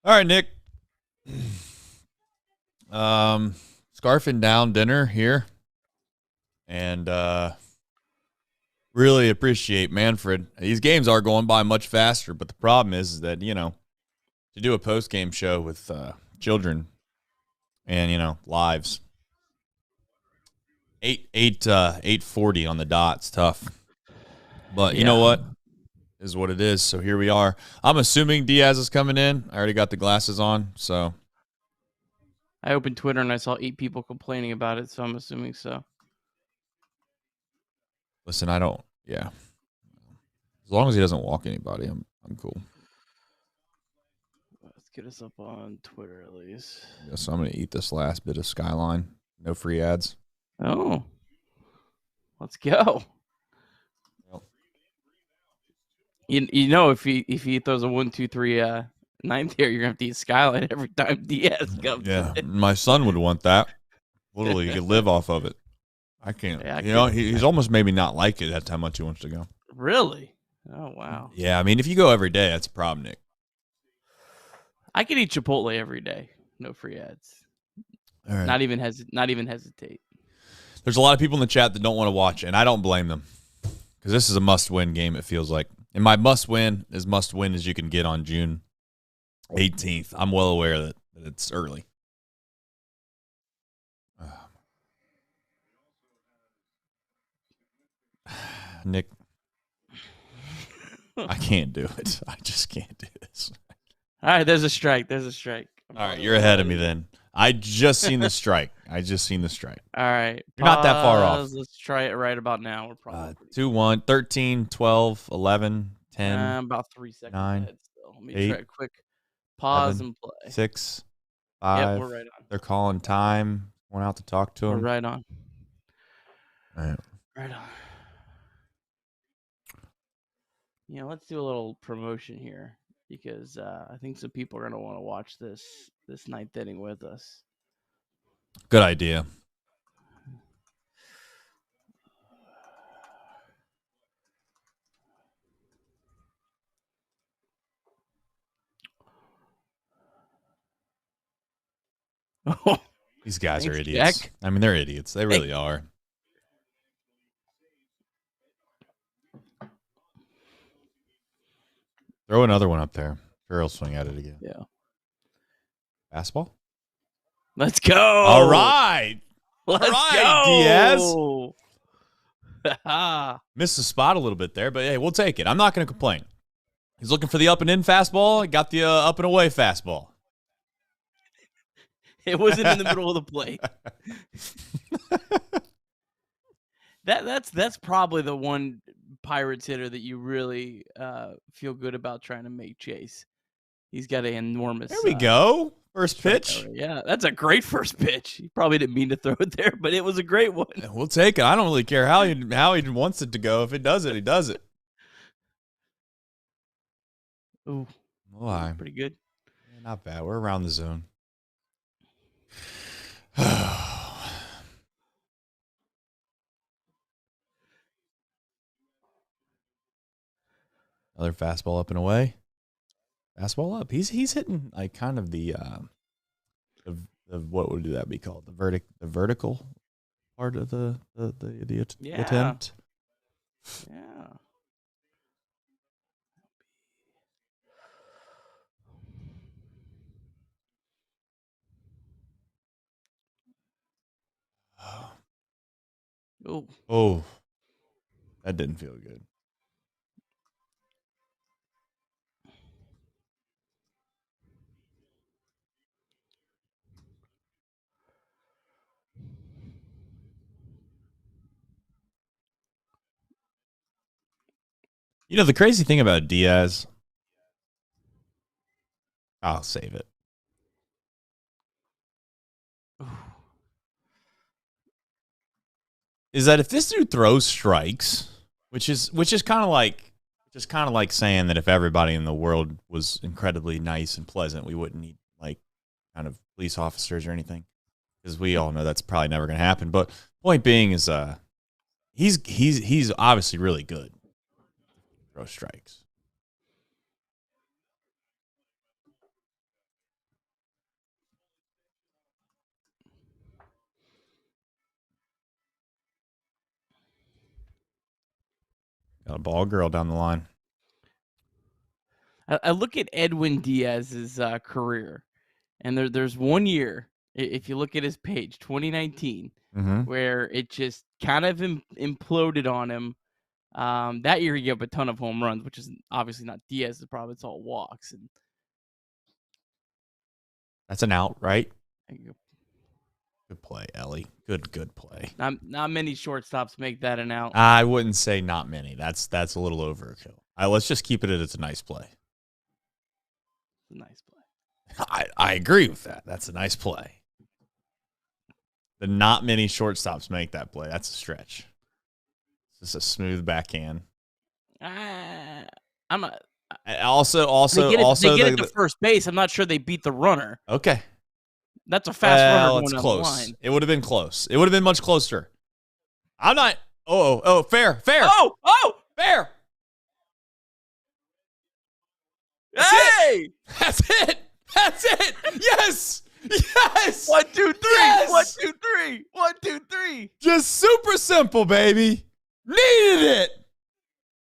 All right, Nick. Scarfing down dinner here. And really appreciate Manfred. These games are going by much faster, but the problem is that, to do a post-game show with children and, lives, 8:40 on the dot. It's tough. But you know what? Is what it is. So here we are. I'm assuming Diaz is coming in. I already got the glasses on, so. I opened Twitter and I saw 8 people complaining about it, so I'm assuming so. Listen, yeah. As long as he doesn't walk anybody, I'm cool. Let's get us up on Twitter at least. Yeah, so I'm going to eat this last bit of Skyline. No free ads. Oh. Let's go. You know, if he throws a 1-2-3 ninth here, you're gonna have to eat Skyline every time Diaz comes. Yeah, my son would want that. Literally, he could live off of it. I can't. Yeah, he's almost made me not like it. That's how much he wants to go. Really? Oh wow. Yeah, I mean, if you go every day, that's a problem, Nick. I could eat Chipotle every day, no free ads. All right. Not even hesitate. There's a lot of people in the chat that don't want to watch, and I don't blame them because this is a must-win game. It feels like. And my must-win as you can get on June 18th. I'm well aware that it's early. Nick, I can't do it. I just can't do this. All right, there's a strike. All right, you're ahead of me then. I just seen the strike. All right. You're not that far off. Let's try it right about now. We're probably 2-1, 13, 12, 11, 10. About 3 seconds 9, ahead still. Let me 8, try a quick pause 7, and play. 6, 5. Yep, we're right on. They're calling time. Went out to talk to him. We're right on. All right. Right on. Let's do a little promotion here because I think some people are going to want to watch this ninth inning with us. Good idea. These guys are idiots. Jack. I mean, they're idiots. They really are. Throw another one up there. Sure, he'll swing at it again. Yeah. Fastball? Let's go. All right. Let's go. Diaz. Missed the spot a little bit there, but hey, we'll take it. I'm not going to complain. He's looking for the up and in fastball. Got the up and away fastball. It wasn't in the middle of the plate. That's probably the one Pirates hitter that you really feel good about trying to make chase. He's got an enormous. There we go. First pitch. Yeah, that's a great first pitch. He probably didn't mean to throw it there, but it was a great one. We'll take it. I don't really care how he wants it to go. If it does it, he does it. Ooh, why? Pretty good. Not bad. We're around the zone. Another fastball up and away. Fastball up. He's hitting like kind of the what would that be called? The vertical part of the attempt. Yeah. Oh, that didn't feel good. The crazy thing about Diaz, I'll save it. Is that if this dude throws strikes, which is kind of like saying that if everybody in the world was incredibly nice and pleasant, we wouldn't need like kind of police officers or anything, because we all know that's probably never going to happen. But point being is, he's obviously really good. Throw strikes. Got a ball girl down the line. I look at Edwin Diaz's career, and there's 1 year, if you look at his page, 2019, where it just kind of imploded on him. That year he gave up a ton of home runs, which is obviously not Diaz's problem. It's all walks. And that's an out, right? Good play, Ellie. Good play. Not many shortstops make that an out. I wouldn't say not many. That's a little overkill. Let's just keep it at it's a nice play. It's a nice play. I agree with that. That's a nice play. The not many shortstops make that play. That's a stretch. It's just a smooth backhand. I'm not. Also, they get it to first base. I'm not sure they beat the runner. Okay. That's a fast runner going it's on close. the line. It would have been close. It would have been much closer. I'm not. Fair. Oh, fair. Hey! That's it. Yes. 1, 2, 3. Yes! 1, 2, 3. 1, 2, 3. Just super simple, baby. Needed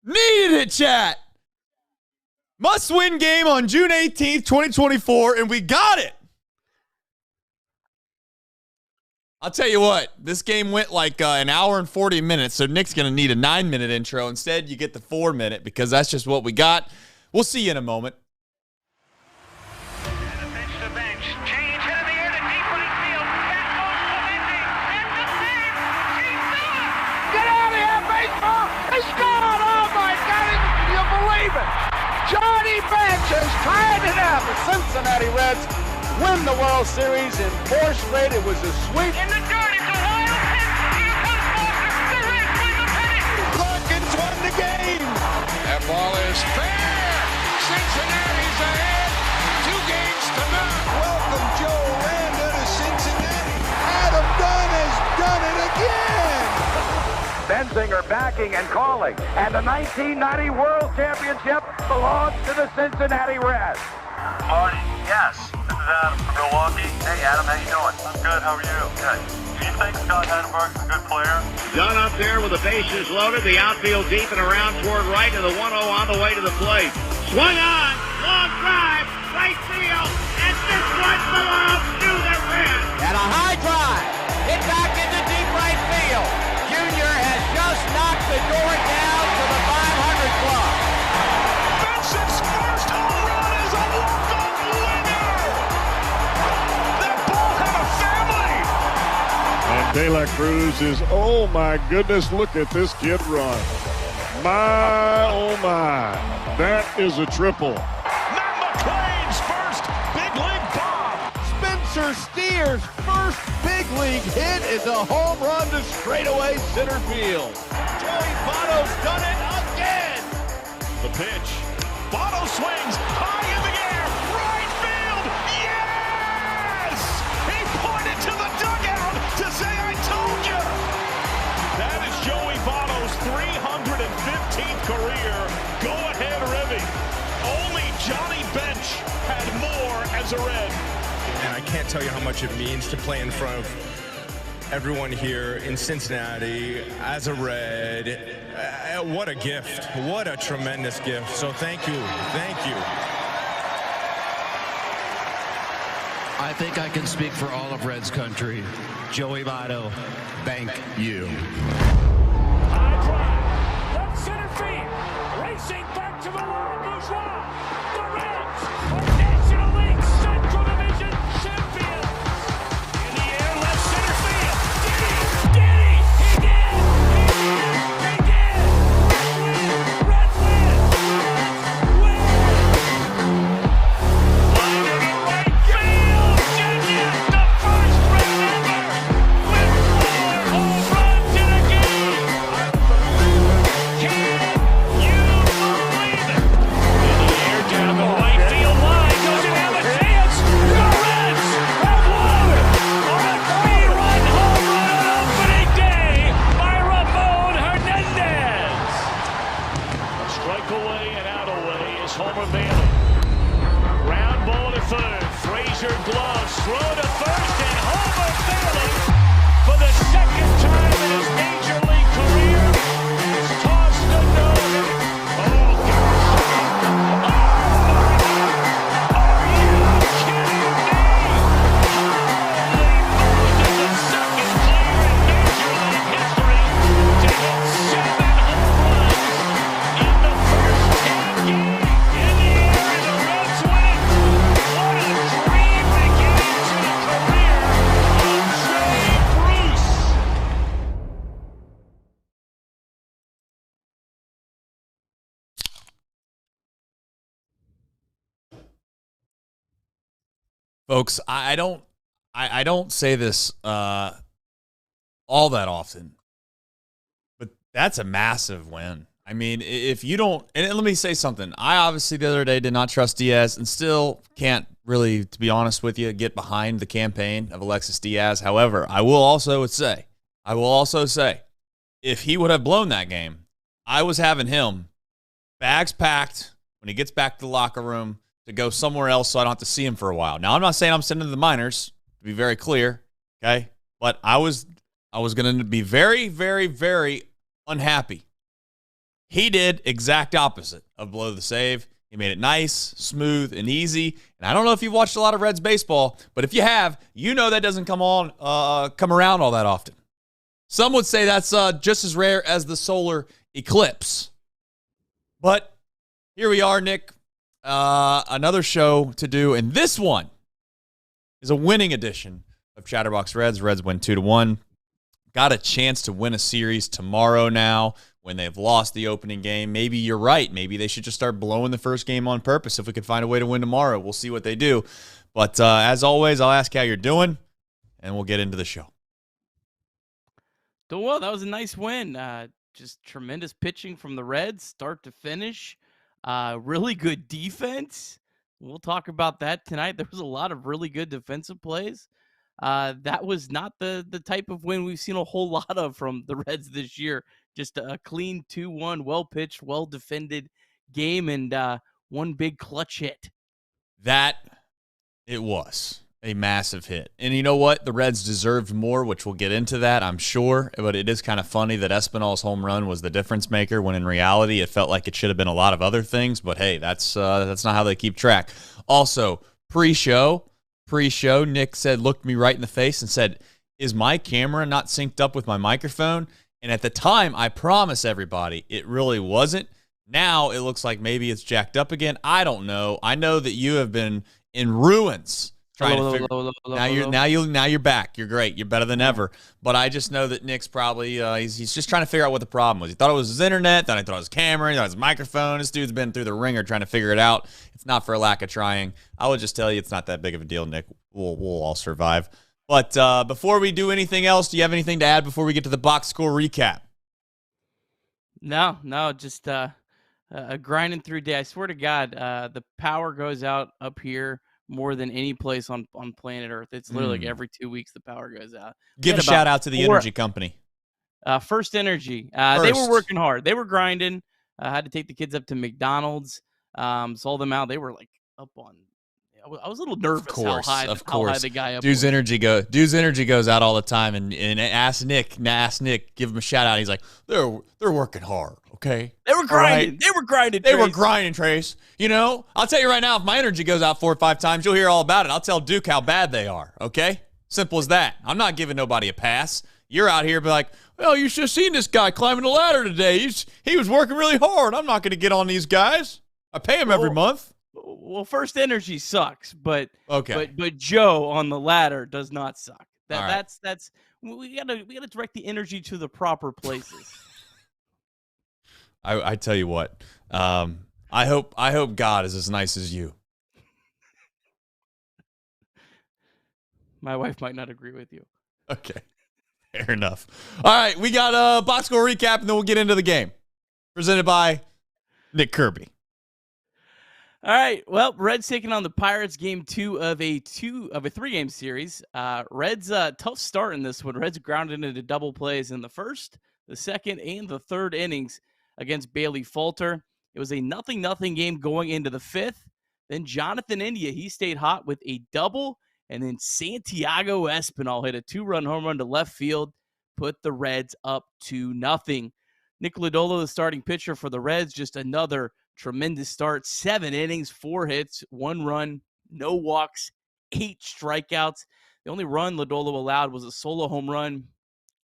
it, chat. Must-win game on June 18th, 2024, and we got it. I'll tell you what, this game went like an hour and 40 minutes, so Nick's going to need a 9-minute intro. Instead, you get the 4-minute because that's just what we got. We'll see you in a moment. Johnny Bench has tied it up. The Cincinnati Reds win the World Series in force rate. It was a sweep. In the dirt, it's a wild pitch. Here comes Foster. The Reds win the pennant. Hawkins won the game. That ball is fair. Cincinnati's ahead. 2 games to none. Welcome Joe Randa to Cincinnati. Adam Dunn has done it again. Benzinger backing and calling. And the 1990 World Championship belongs to the Cincinnati Reds. Marty, yes. This is Adam from Milwaukee. Hey, Adam, how you doing? I'm good. How are you? Good. Do you think Scott Chatterbox is a good player? Dunn up there with the bases loaded. The outfield deep and around toward right, and the 1-0 on the way to the plate. Swung on. Long drive. Right field. And this one belongs to the Reds. And a high drive. Hit back into deep right field. Junior has just knocked the door down to the 500 club. Benson's first home run is a walk-off winner. That ball had a family. And De La Cruz is, oh my goodness, look at this kid run. My, oh my, that is a triple. Matt McClain's first big league bomb. Spencer Steers' first big league hit is a home run to straightaway center field. Joey Votto's done it again. The pitch. Votto swings high in the air. Right field. Yes! He pointed to the dugout to say, I told you. That is Joey Votto's 315th career go-ahead ribby. Only Johnny Bench had more as a Red. And I can't tell you how much it means to play in front of everyone here in Cincinnati as a Red. What a gift. What a tremendous gift. So thank you. Thank you. I think I can speak for all of Reds country. Joey Votto, thank you. High drive. Left center field. Racing back to the Laurent Bourgeois. The Reds are National League Central Division champion. In the air, left center field. Did he? He did. They did. Reds win. Line into right field. Junior, the first Red ever with 4 home runs in a game. Can you believe it? In the air down the right field line. Folks, I don't say this all that often, but that's a massive win. I mean, if you don't, and let me say something. I obviously the other day did not trust Diaz and still can't really, to be honest with you, get behind the campaign of Alexis Diaz. However, I will also say, if he would have blown that game, I was having him bags packed when he gets back to the locker room to go somewhere else so I don't have to see him for a while. Now, I'm not saying I'm sending him to the minors, to be very clear, okay? But I was going to be very, very, very unhappy. He did exact opposite of blow the save. He made it nice, smooth, and easy. And I don't know if you've watched a lot of Reds baseball, but if you have, you know that doesn't come around all that often. Some would say that's just as rare as the solar eclipse. But here we are, Nick. Another show to do, and this one is a winning edition of Chatterbox Reds. Reds win 2-1. Got a chance to win a series tomorrow now when they've lost the opening game. Maybe you're right. Maybe they should just start blowing the first game on purpose if we could find a way to win tomorrow. We'll see what they do. But as always, I'll ask how you're doing, and we'll get into the show. Well, that was a nice win. Just tremendous pitching from the Reds, start to finish. Really good defense. We'll talk about that tonight. There was a lot of really good defensive plays. That was not the type of win we've seen a whole lot of from the Reds this year. Just a clean 2-1, well-pitched, well-defended game, and one big clutch hit. That, it was a massive hit. And you know what? The Reds deserved more, which we'll get into that, I'm sure. But it is kind of funny that Espinal's home run was the difference maker when in reality it felt like it should have been a lot of other things. But hey, that's not how they keep track. Also, pre-show, Nick looked me right in the face and said, "Is my camera not synced up with my microphone?" And at the time, I promise everybody, it really wasn't. Now it looks like maybe it's jacked up again. I don't know. I know that you have been in ruins trying to figure. Now you're back. You're great. You're better than ever. But I just know that Nick's probably he's just trying to figure out what the problem was. He thought it was his internet. Then I thought it was his camera. He thought it was his microphone. This dude's been through the ringer trying to figure it out. It's not for a lack of trying. I would just tell you it's not that big of a deal, Nick. We'll all survive. But before we do anything else, do you have anything to add before we get to the box score recap? No, just a grinding through day. I swear to God, the power goes out up here more than any place on planet Earth. It's literally like every 2 weeks the power goes out. Give a shout out to the energy company. First Energy. They were working hard. They were grinding. I had to take the kids up to McDonald's. Saw them out. They were like up on. I was a little nervous how high the guy up Dude's energy goes out all the time, and ask Nick, give him a shout out. He's like, they're working hard, okay? They were grinding. Right? They were grinding, Trace. You know, I'll tell you right now, if my energy goes out 4 or 5 times, you'll hear all about it. I'll tell Duke how bad they are, okay? Simple as that. I'm not giving nobody a pass. You're out here be like, well, you should have seen this guy climbing the ladder today. He was working really hard. I'm not going to get on these guys. I pay him every month. Well, First Energy sucks, but okay. But Joe on the ladder does not suck. That's we gotta direct the energy to the proper places. I tell you what, I hope God is as nice as you. My wife might not agree with you. Okay, fair enough. All right, we got a box score recap, and then we'll get into the game. Presented by Nick Kirby. All right, well, Reds taking on the Pirates, game 2 of a 3-game series. Reds tough start in this one. Reds grounded into double plays in the first, the second, and the third innings against Bailey Falter. It was a 0-0 game going into the fifth. Then Jonathan India, he stayed hot with a double, and then Santiago Espinal hit a 2-run home run to left field, put the Reds up 2-0. Nick Lodolo, the starting pitcher for the Reds, just another tremendous start. 7 innings, 4 hits, 1 run, no walks, 8 strikeouts. The only run Lodolo allowed was a solo home run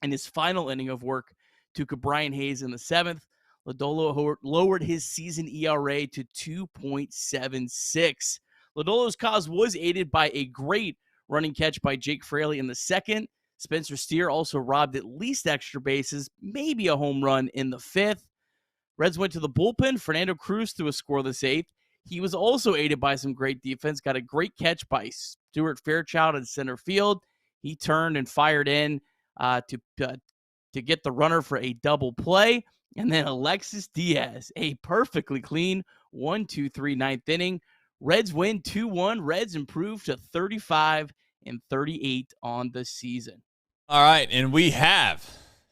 in his final inning of work to Brian Hayes in the 7th. Lodolo lowered his season ERA to 2.76. Lodolo's cause was aided by a great running catch by Jake Fraley in the 2nd. Spencer Steer also robbed at least extra bases, maybe a home run in the 5th. Reds went to the bullpen. Fernando Cruz threw a scoreless 8th. He was also aided by some great defense. Got a great catch by Stuart Fairchild in center field. He turned and fired in to get the runner for a double play. And then Alexis Diaz, a perfectly clean 1-2-3 ninth inning. Reds win 2-1. Reds improve to 35-38 on the season. All right, and we have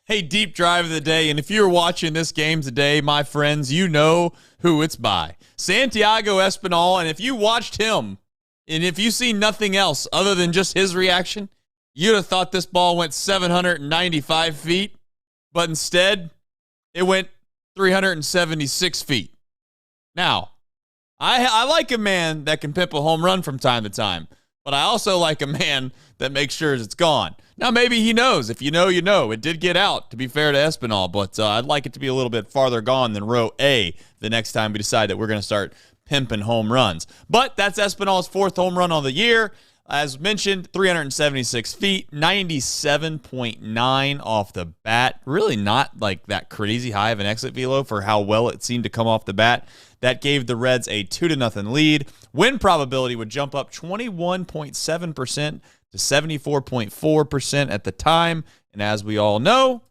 a deep drive of the day. And if you're watching this game today, my friends, you know who it's by. Santiago Espinal. And if you watched him, and if you see nothing else other than just his reaction, you'd have thought this ball went 795 feet, but instead it went 376 feet. Now, I like a man that can pimp a home run from time to time, but I also like a man that makes sure it's gone. Now, maybe he knows. If you know, you know. It did get out, to be fair to Espinal, but I'd like it to be a little bit farther gone than row A the next time we decide that we're going to start pimping home runs. But that's Espinal's 4th home run on the year. As mentioned, 376 feet, 97.9 off the bat. Really not like that crazy high of an exit velo for how well it seemed to come off the bat. That gave the Reds a 2-0 lead. Win probability would jump up 21.7% to 74.4% at the time. And as we all know,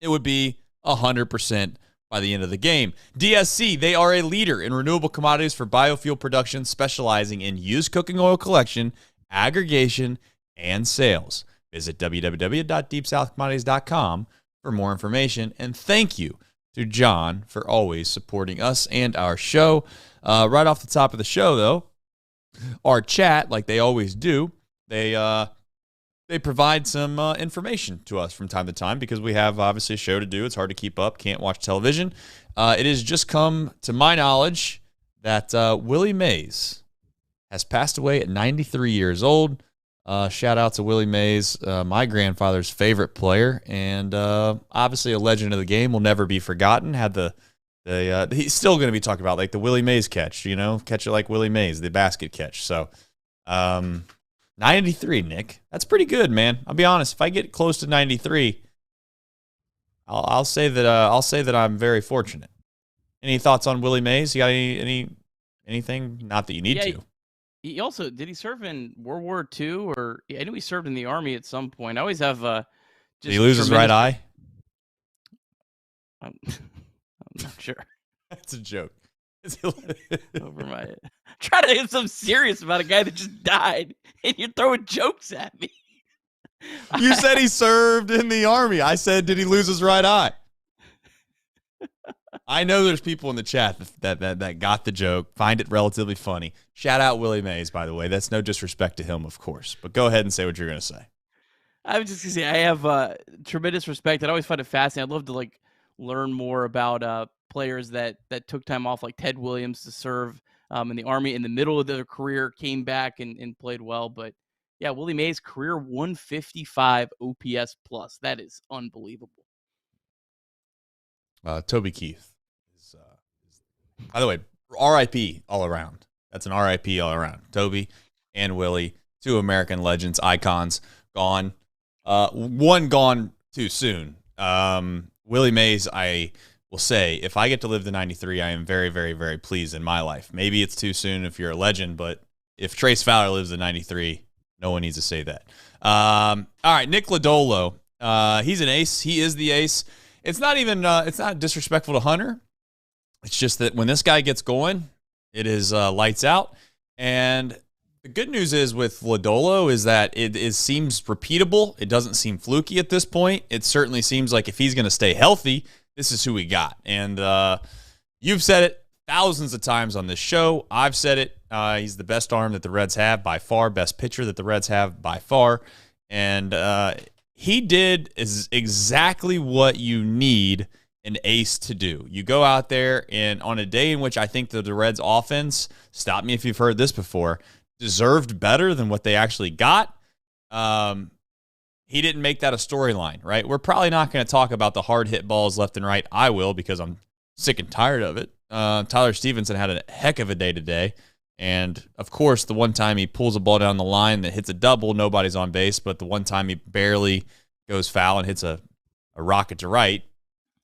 it would be 100% by the end of the game. DSC, they are a leader in renewable commodities for biofuel production, specializing in used cooking oil collection, aggregation, and sales. Visit www.deepsouthcommodities.com for more information. And thank you to John for always supporting us and our show. Right off the top of the show, though, our chat, like they always do, they provide some information to us from time to time because we have obviously a show to do. It's hard to keep up. Can't watch television. It has just come to my knowledge that Willie Mays has passed away at 93 years old. Shout out to Willie Mays, my grandfather's favorite player, and obviously a legend of the game. Will never be forgotten. He's still going to be talked about, like the Willie Mays catch. Catch it like Willie Mays, the basket catch. So. 93, Nick. That's pretty good, man. I'll be honest. If I get close to 93, I'll say that I'm very fortunate. Any thoughts on Willie Mays? You got anything? Not that you need to. He also did he serve in World War II or I knew he served in the Army at some point. I always have did he lose his right eye? I'm not sure. That's a joke. Over my head. Try to get something serious about a guy that just died, and you're throwing jokes at me. You said he served in the Army. I said, did he lose his right eye? I know there's people in the chat that got the joke, find it relatively funny. Shout out Willie Mays, by the way. That's no disrespect to him, of course. But go ahead and say what you're going to say. I was just going to say, I have tremendous respect. I always find it fascinating. I'd love to learn more about players that took time off, like Ted Williams, to serve in the Army in the middle of their career, came back and played well. But yeah, Willie Mays, career 155 OPS plus. That is unbelievable. Toby Keith is by the way, RIP all around. That's an RIP all around. Toby and Willie, 2 American legends, icons, gone. One gone too soon. Willie Mays, I will say, if I get to live to 93, I am very, very, very pleased in my life. Maybe it's too soon if you're a legend, but if Trace Fowler lives to 93, no one needs to say that. All right, Nick Lodolo. He's an ace. He is the ace. It's not even it's not disrespectful to Hunter. It's just that when this guy gets going, it is lights out. And the good news is with Lodolo is that it seems repeatable. It doesn't seem fluky at this point. It certainly seems like if he's going to stay healthy, this is who we got. And you've said it thousands of times on this show. I've said it. He's the best arm that the Reds have by far, best pitcher that the Reds have by far. And he did is exactly what you need an ace to do. You go out there and on a day in which I think that the Reds offense, stop me if you've heard this before, deserved better than what they actually got. He didn't make that a storyline, right? We're probably not going to talk about the hard hit balls left and right. I will because I'm sick and tired of it. Tyler Stevenson had a heck of a day today. And, of course, the one time he pulls a ball down the line that hits a double, nobody's on base. But the one time he barely goes foul and hits a rocket to right,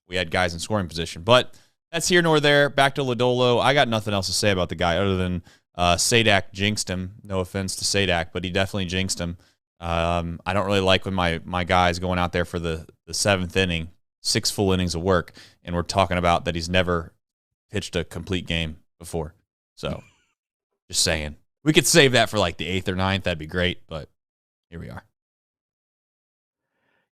we had guys in scoring position. But that's here nor there. Back to Lodolo. I got nothing else to say about the guy other than Sadak jinxed him. No offense to Sadak, but he definitely jinxed him. I don't really like when my guy's going out there for the 7th inning, 6 full innings of work, and we're talking about that he's never pitched a complete game before. So, just saying. We could save that for like the 8th or 9th. That'd be great, but here we are.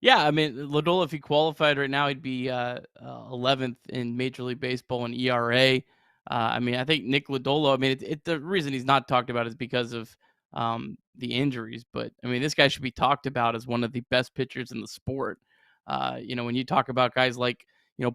Yeah, I mean, Lodolo, if he qualified right now, he'd be 11th in Major League Baseball in ERA. I mean, I think Nick Lodolo, I mean, the reason he's not talked about is because of the injuries. But, I mean, this guy should be talked about as one of the best pitchers in the sport. When you talk about guys like,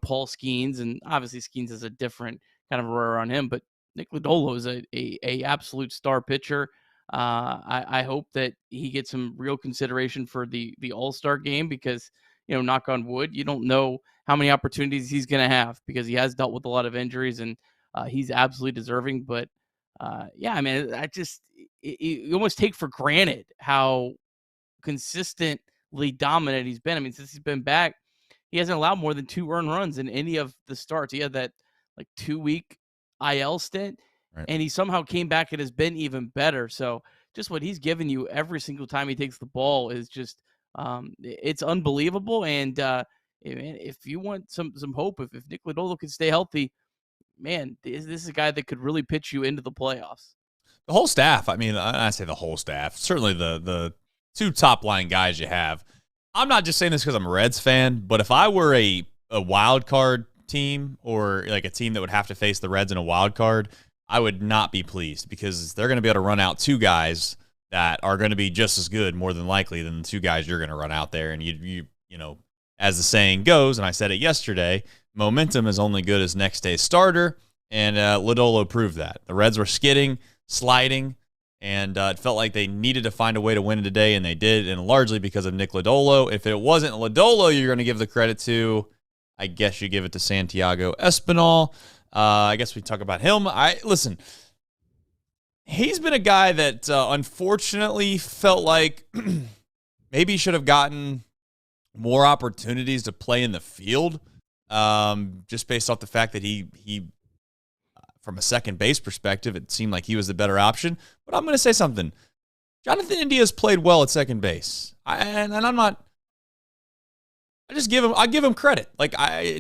Paul Skenes, and obviously Skenes is a different kind of roar on him, but Nick Lodolo is a absolute star pitcher. I hope that he gets some real consideration for the All-Star game because, knock on wood, you don't know how many opportunities he's going to have because he has dealt with a lot of injuries and he's absolutely deserving. But I mean, you almost take for granted how consistently dominant he's been. I mean, since he's been back, he hasn't allowed more than 2 earned runs in any of the starts. He had that 2-week IL stint. Right. And he somehow came back and has been even better. So just what he's given you every single time he takes the ball is just it's unbelievable. And if you want some hope, if Nick Lodolo can stay healthy, man, this is a guy that could really pitch you into the playoffs. The whole staff, I mean, I say the whole staff, certainly the 2 top line guys you have. I'm not just saying this because I'm a Reds fan, but if I were a wild card team or like a team that would have to face the Reds in a wild card, I would not be pleased because they're going to be able to run out 2 guys that are going to be just as good, more than likely, than the 2 guys you're going to run out there. And you as the saying goes, and I said it yesterday, momentum is only good as next day's starter, and Lodolo proved that. The Reds were skidding, sliding, and it felt like they needed to find a way to win it today, and they did, and largely because of Nick Lodolo. If it wasn't Lodolo you're going to give the credit to, I guess you give it to Santiago Espinal. I guess we talk about him. Listen, he's been a guy that unfortunately felt like maybe he should have gotten more opportunities to play in the field, just based off the fact that he from a second base perspective, it seemed like he was the better option. But I'm going to say something. Jonathan India has played well at second base, and I'm not. I give him credit.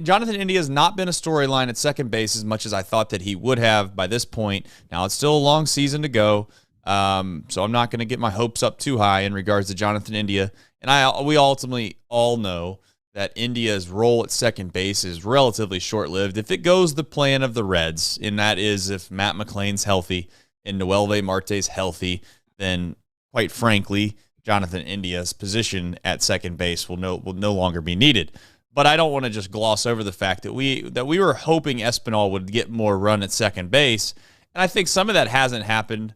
Jonathan India has not been a storyline at second base as much as I thought that he would have by this point. Now it's still a long season to go, so I'm not going to get my hopes up too high in regards to Jonathan India. And we ultimately all know that India's role at second base is relatively short-lived if it goes the plan of the Reds, and that is if Matt McClain's healthy and Noelvi Marte's healthy, then quite frankly, Jonathan India's position at second base will no longer be needed. But I don't want to just gloss over the fact that we were hoping Espinal would get more run at second base, and I think some of that hasn't happened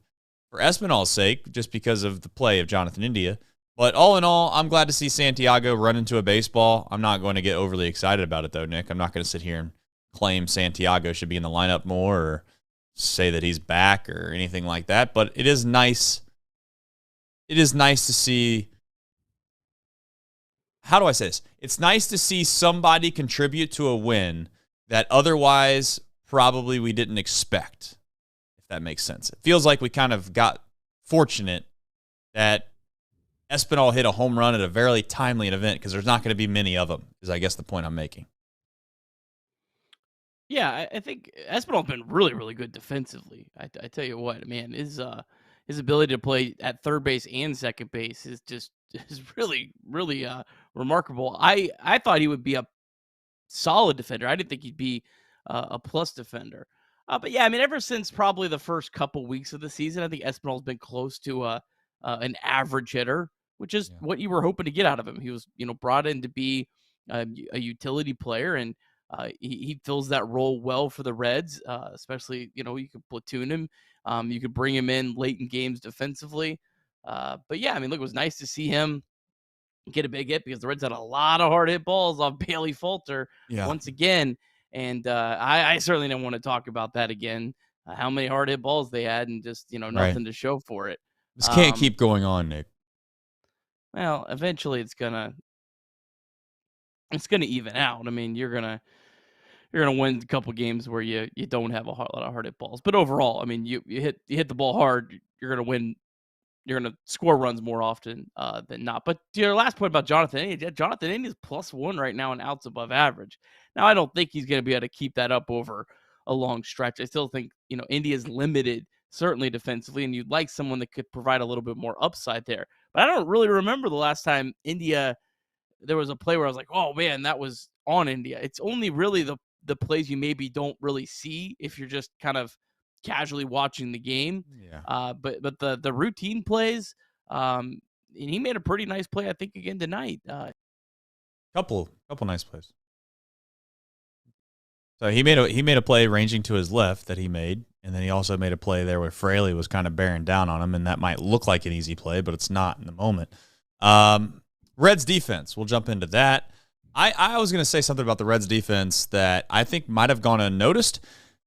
for Espinal's sake just because of the play of Jonathan India. But all in all, I'm glad to see Santiago run into a baseball. I'm not going to get overly excited about it, though, Nick. I'm not going to sit here and claim Santiago should be in the lineup more or say that he's back or anything like that. But it is nice. It is nice to see. How do I say this? It's nice to see somebody contribute to a win that otherwise probably we didn't expect, if that makes sense. It feels like we kind of got fortunate that Espinal hit a home run at a very timely event because there's not going to be many of them, is I guess the point I'm making. Yeah, I think Espinal's been really, really good defensively. I tell you what, man, his ability to play at third base and second base is really, really remarkable. I thought he would be a solid defender. I didn't think he'd be a plus defender. But yeah, I mean, ever since probably the first couple weeks of the season, I think Espinal's been close to an average hitter, which is what you were hoping to get out of him. He was, brought in to be a utility player, and he fills that role well for the Reds, especially, you could platoon him. You could bring him in late in games defensively. But yeah, I mean, look, it was nice to see him get a big hit because the Reds had a lot of hard hit balls off Bailey Falter once again. And I certainly didn't want to talk about that again, how many hard hit balls they had and just, nothing to show for it. This can't keep going on, Nick. Well, eventually it's gonna even out. I mean, you're you're gonna win a couple games where you don't have a lot of hard hit balls. But overall, I mean, you hit the ball hard, you're gonna win. You're gonna score runs more often than not. But to your last point about Jonathan India is +1 right now in outs above average. Now I don't think he's gonna be able to keep that up over a long stretch. I still think India's limited, certainly defensively, and you'd like someone that could provide a little bit more upside there. But I don't really remember the last time there was a play where I was like, oh man, that was on India. It's only really the plays you maybe don't really see if you're just kind of casually watching the game. Yeah. But the routine plays, and he made a pretty nice play, I think, again tonight. Couple nice plays. So he made a play ranging to his left that he made, and then he also made a play there where Fraley was kind of bearing down on him, and that might look like an easy play, but it's not in the moment. Reds defense, we'll jump into that. I was going to say something about the Reds defense that I think might have gone unnoticed.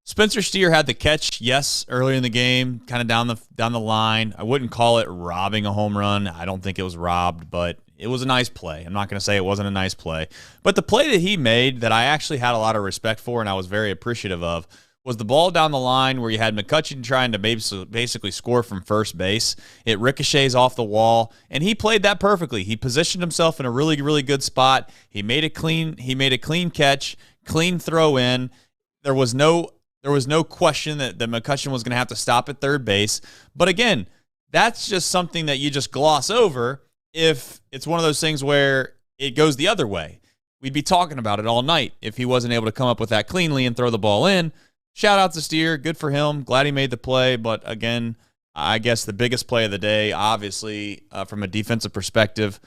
Spencer Steer had the catch, yes, earlier in the game, kind of down the line. I wouldn't call it robbing a home run. I don't think it was robbed, but it was a nice play. I'm not going to say it wasn't a nice play. But the play that he made that I actually had a lot of respect for and I was very appreciative of was the ball down the line where you had McCutchen trying to basically score from first base. It ricochets off the wall, and he played that perfectly. He positioned himself in a really, really good spot. He made a clean catch, clean throw in. There was no question that McCutchen was going to have to stop at third base. But again, that's just something that you just gloss over if it's one of those things where it goes the other way. We'd be talking about it all night if he wasn't able to come up with that cleanly and throw the ball in. Shout out to Steer. Good for him. Glad he made the play. But again, I guess the biggest play of the day, obviously, from a defensive perspective,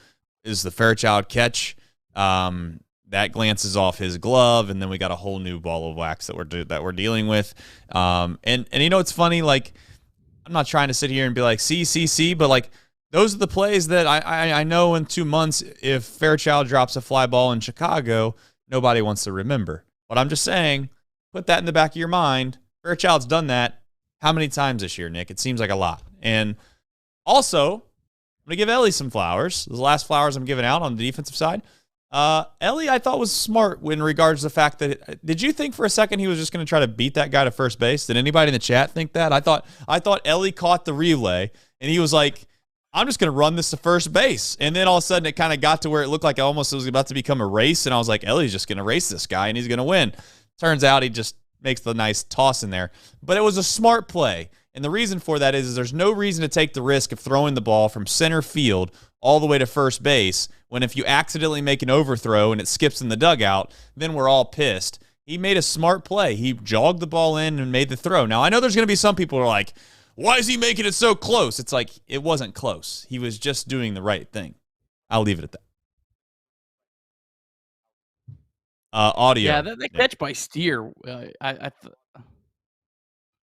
is the Fairchild catch. That glances off his glove, and then we got a whole new ball of wax that we're dealing with. And it's funny. Like, I'm not trying to sit here and be like see, but like those are the plays that I know in 2 months if Fairchild drops a fly ball in Chicago, nobody wants to remember. But I'm just saying, put that in the back of your mind. Fairchild's done that how many times this year, Nick? It seems like a lot. And also, I'm gonna give Ellie some flowers. The last flowers I'm giving out on the defensive side. Ellie, I thought was smart in regards to the fact that did you think for a second he was just going to try to beat that guy to first base? Did anybody in the chat think that? I thought Ellie caught the relay and he was like, I'm just going to run this to first base. And then all of a sudden it kind of got to where it looked like it was about to become a race. And I was like, Ellie's just going to race this guy and he's going to win. Turns out he just makes the nice toss in there. But it was a smart play. And the reason for that is there's no reason to take the risk of throwing the ball from center field all the way to first base when if you accidentally make an overthrow and it skips in the dugout, then we're all pissed. He made a smart play. He jogged the ball in and made the throw. Now, I know there's going to be some people who are like, why is he making it so close? It's like, it wasn't close. He was just doing the right thing. I'll leave it at that. Audio. Yeah, that catch by Steer.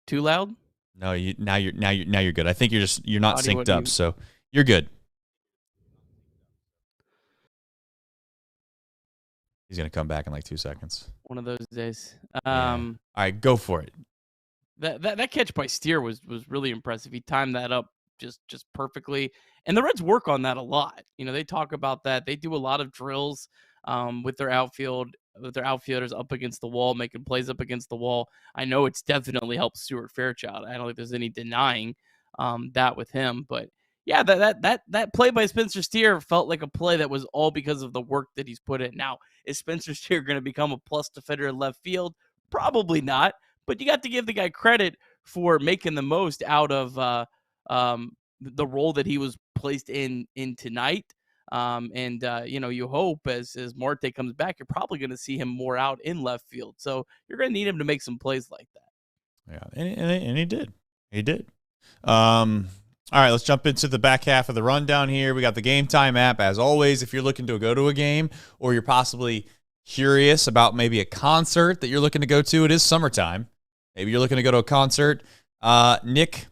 Too loud? No, now you're good. I think you're not Audio synced up, so you're good. He's gonna come back in like 2 seconds. One of those days. All right, go for it. That catch by Steer was really impressive. He timed that up just perfectly, and the Reds work on that a lot. They talk about that. They do a lot of drills with their outfielders up against the wall, making plays up against the wall. I know it's definitely helped Stuart Fairchild. I don't think there's any denying that with him, but. Yeah, that play by Spencer Steer felt like a play that was all because of the work that he's put in. Now, is Spencer Steer going to become a plus defender in left field? Probably not, but you got to give the guy credit for making the most out of the role that he was placed in tonight. You hope as Marte comes back, you're probably going to see him more out in left field. So you're going to need him to make some plays like that. Yeah, and he did. He did. All right, let's jump into the back half of the rundown here. We got the Game Time app. As always, if you're looking to go to a game or you're possibly curious about maybe a concert that you're looking to go to, it is summertime. Maybe you're looking to go to a concert. Nick,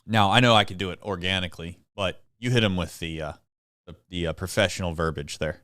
now I know I could do it organically, but you hit him with the professional verbiage there.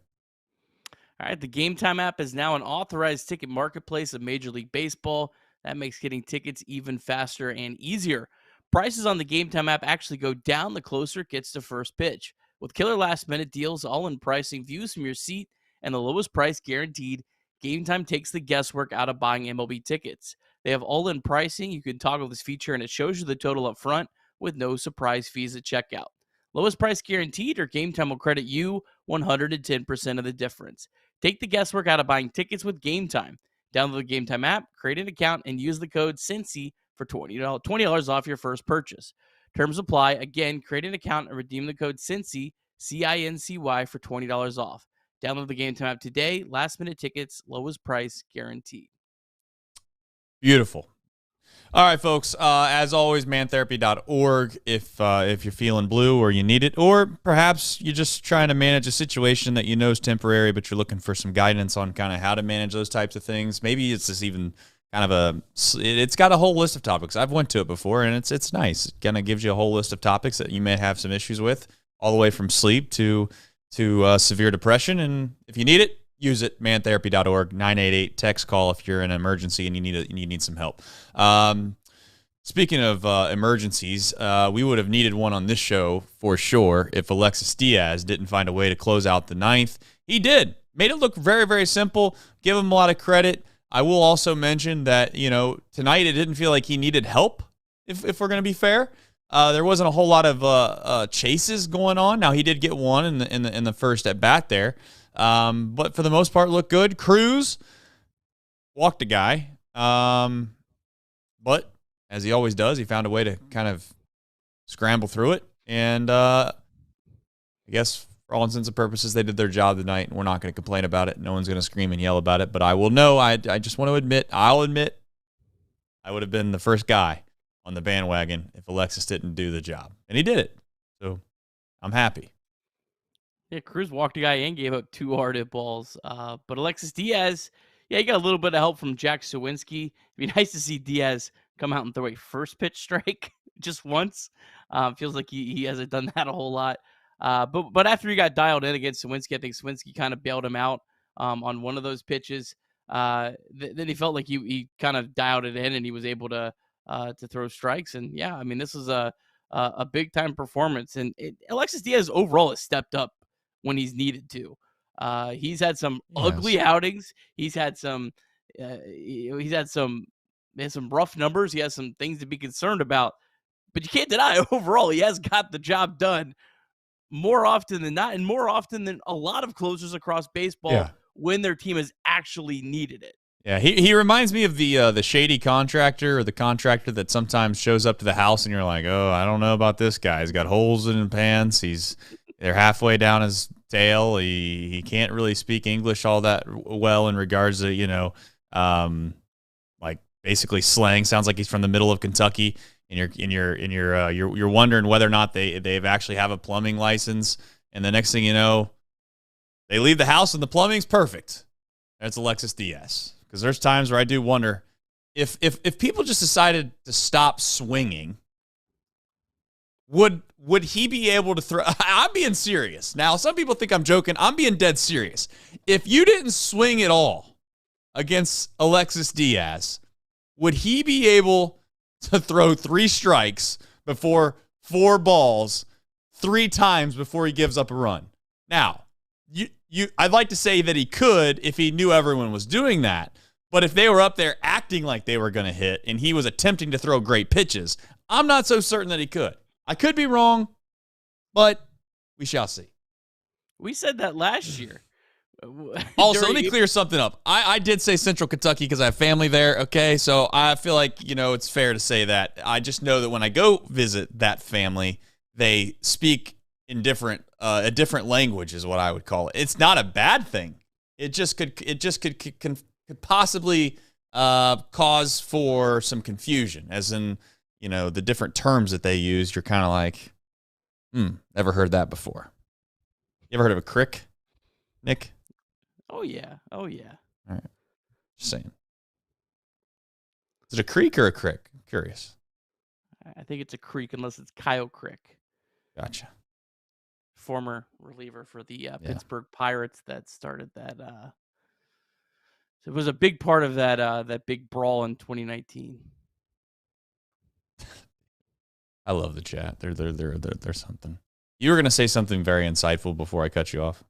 All right, the Game Time app is now an authorized ticket marketplace of Major League Baseball. That makes getting tickets even faster and easier. Prices on the Game Time app actually go down the closer it gets to first pitch. With killer last-minute deals, all-in pricing, views from your seat, and the lowest price guaranteed, Game Time takes the guesswork out of buying MLB tickets. They have all-in pricing. You can toggle this feature, and it shows you the total up front with no surprise fees at checkout. Lowest price guaranteed, or Game Time will credit you 110% of the difference. Take the guesswork out of buying tickets with Game Time. Download the Game Time app, create an account, and use the code CINCY for $20 off your first purchase. Terms apply. Again, create an account and redeem the code CINCY, CINCY, for $20 off. Download the Game Time app today. Last-minute tickets, lowest price guaranteed. Beautiful. All right, folks. As always, mantherapy.org if you're feeling blue or you need it, or perhaps you're just trying to manage a situation that you know is temporary, but you're looking for some guidance on kind of how to manage those types of things. Maybe it's just even kind of it's got a whole list of topics. I've went to it before, and it's nice. It kind of gives you a whole list of topics that you may have some issues with, all the way from sleep to severe depression. And if you need it, use it. Mantherapy.org, 988 text call if you're in an emergency and you need some help. Speaking of emergencies, we would have needed one on this show for sure if Alexis Diaz didn't find a way to close out the ninth. He did. Made it look very, very simple. Give him a lot of credit. I will also mention that, tonight it didn't feel like he needed help, if we're going to be fair. There wasn't a whole lot of chases going on. Now, he did get one in the first at bat there. But for the most part, looked good. Cruz walked a guy. But as he always does, he found a way to kind of scramble through it. And I guess for all intents and purposes, they did their job tonight, and we're not going to complain about it. No one's going to scream and yell about it. But I will know, I just want to admit, I would have been the first guy on the bandwagon if Alexis didn't do the job. And he did it. So I'm happy. Yeah, Cruz walked a guy and gave up 2 hard hit balls. But Alexis Diaz, he got a little bit of help from Jack Sawinski. It'd be nice to see Diaz come out and throw a first pitch strike just once. Feels like he hasn't done that a whole lot. But after he got dialed in against Sawinski, I think Sawinski kind of bailed him out on one of those pitches. Then he felt like he kind of dialed it in, and he was able to throw strikes. And yeah, I mean, this is a big time performance. And Alexis Diaz overall has stepped up when he's needed to. He's had some ugly outings. He's had some rough numbers. He has some things to be concerned about. But you can't deny overall he has got the job done more often than not, and more often than a lot of closers across baseball when their team has actually needed it. Yeah, he reminds me of the shady contractor, or the contractor that sometimes shows up to the house and you're like, oh, I don't know about this guy. He's got holes in his pants. They're halfway down his tail. He can't really speak English all that well in regards to, like basically slang. Sounds like he's from the middle of Kentucky, and you're wondering whether or not they've actually have a plumbing license. And the next thing you know, they leave the house and the plumbing's perfect. That's Alexis Diaz. Because there's times where I do wonder if people just decided to stop swinging, would he be able to throw? I'm being serious. Now, some people think I'm joking. I'm being dead serious. If you didn't swing at all against Alexis Diaz, would he be able to throw 3 strikes before 4 balls 3 times before he gives up a run? Now, I'd like to say that he could if he knew everyone was doing that. But if they were up there acting like they were going to hit and he was attempting to throw great pitches, I'm not so certain that he could. I could be wrong, but we shall see. We said that last year. Also, let me clear something up. I did say Central Kentucky because I have family there, okay? So I feel like, it's fair to say that. I just know that when I go visit that family, they speak in a different language is what I would call it. It's not a bad thing. It just could possibly cause for some confusion, as in, the different terms that they use. You're kind of like, never heard that before. You ever heard of a crick, Nick? Oh, yeah. All right. Just saying. Is it a creek or a crick? I'm curious. I think it's a creek, unless it's Kyle Crick. Gotcha. Former reliever for the Pittsburgh Pirates that started that. It was a big part of that big brawl in 2019. I love the chat. They're something. You were going to say something very insightful before I cut you off.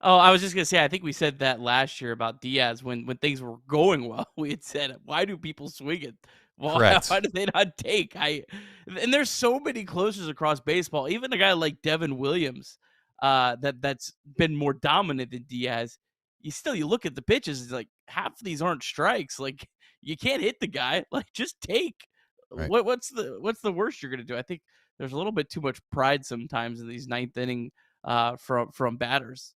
Oh, I was just gonna say, I think we said that last year about Diaz when things were going well. We had said, why do people swing it? Correct. Why do they not take? And there's so many closers across baseball. Even a guy like Devin Williams, that's been more dominant than Diaz. You look at the pitches, it's like half of these aren't strikes. Like you can't hit the guy. Like just take. Right. What's the worst you're gonna do? I think there's a little bit too much pride sometimes in these ninth inning from batters.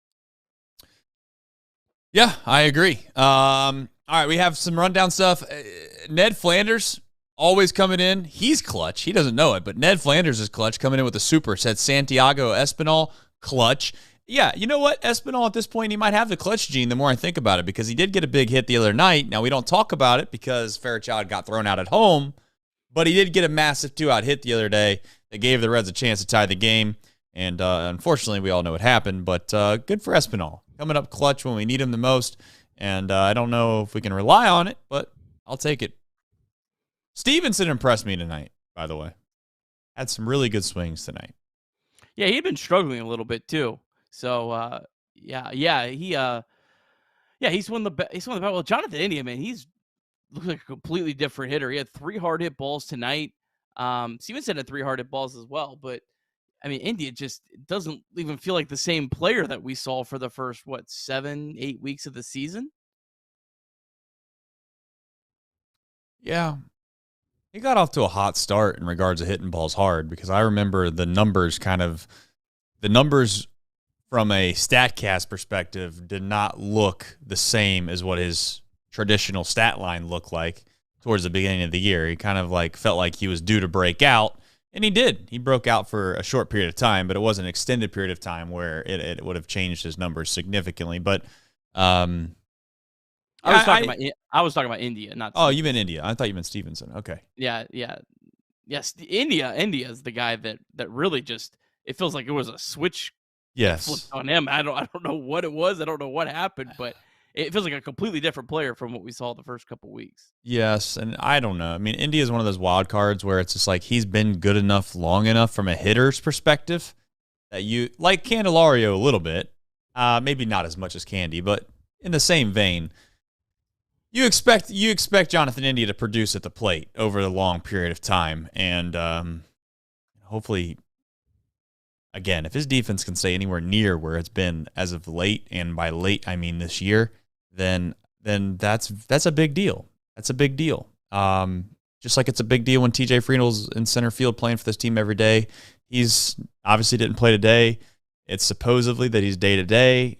Yeah, I agree. All right, we have some rundown stuff. Ned Flanders always coming in. He's clutch. He doesn't know it, but Ned Flanders is clutch, coming in with a super. Said Santiago Espinal, clutch. Yeah, you know what? Espinal at this point, he might have the clutch gene the more I think about it, because he did get a big hit the other night. Now, we don't talk about it because Fairchild got thrown out at home, but he did get a massive 2-out hit the other day that gave the Reds a chance to tie the game. And unfortunately, we all know what happened, but good for Espinal. Coming up clutch when we need him the most. And I don't know if we can rely on it, but I'll take it. Stevenson impressed me tonight, by the way. Had some really good swings tonight. Yeah, he'd been struggling a little bit too. So he he's won the battle. Well, Jonathan India, man, he's looks like a completely different hitter. He had 3 hard hit balls tonight. Stevenson had 3 hard hit balls as well, but I mean, India just doesn't even feel like the same player that we saw for the first, 7-8 weeks of the season? Yeah. He got off to a hot start in regards to hitting balls hard, because I remember the numbers from a StatCast perspective did not look the same as what his traditional stat line looked like towards the beginning of the year. He kind of felt like he was due to break out. And he did. He broke out for a short period of time, but it was an extended period of time where it would have changed his numbers significantly. But I was talking about India, not. Oh, you meant India. I thought you meant Stevenson. Okay. Yeah. Yes, India is the guy that really just, it feels like it was a switch. Yes. Flipped on him. I don't know what it was. I don't know what happened, but it feels like a completely different player from what we saw the first couple weeks. Yes, and I don't know. I mean, India is one of those wild cards where it's just like he's been good enough long enough from a hitter's perspective that you like Candelario a little bit, maybe not as much as Candy, but in the same vein, you expect Jonathan India to produce at the plate over a long period of time, and hopefully, again, if his defense can stay anywhere near where it's been as of late, and by late I mean this year, then that's a big deal. That's a big deal. Just like it's a big deal when TJ Friedl's in center field playing for this team every day. He's obviously didn't play today. It's supposedly that he's day-to-day,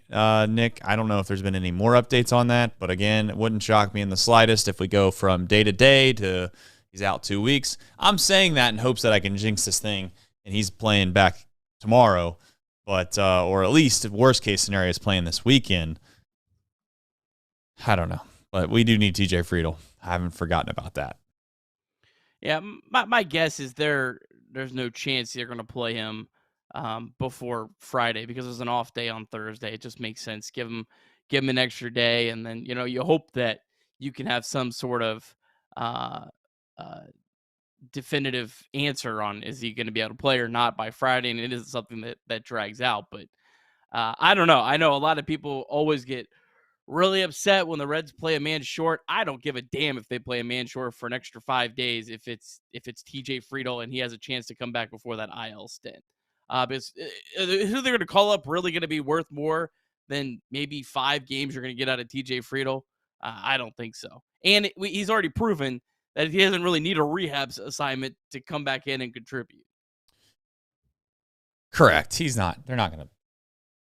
Nick. I don't know if there's been any more updates on that, but again, it wouldn't shock me in the slightest if we go from day-to-day to he's out 2 weeks. I'm saying that in hopes that I can jinx this thing and he's playing back tomorrow, but or at least worst case scenario is playing this weekend. I don't know, but we do need TJ Friedl. I haven't forgotten about that. Yeah, my guess is there's no chance they're going to play him before Friday because there's an off day on Thursday. It just makes sense. Give him an extra day, and then you hope that you can have some sort of definitive answer on is he going to be able to play or not by Friday, and it isn't something that drags out. But I don't know. I know a lot of people always get really upset when the Reds play a man short. I don't give a damn if they play a man short for an extra 5 days if it's TJ Friedl and he has a chance to come back before that IL stint. Because who they're going to call up really going to be worth more than maybe 5 games you're going to get out of TJ Friedl? I don't think so. And he's already proven that he doesn't really need a rehab assignment to come back in and contribute. Correct. He's not. They're going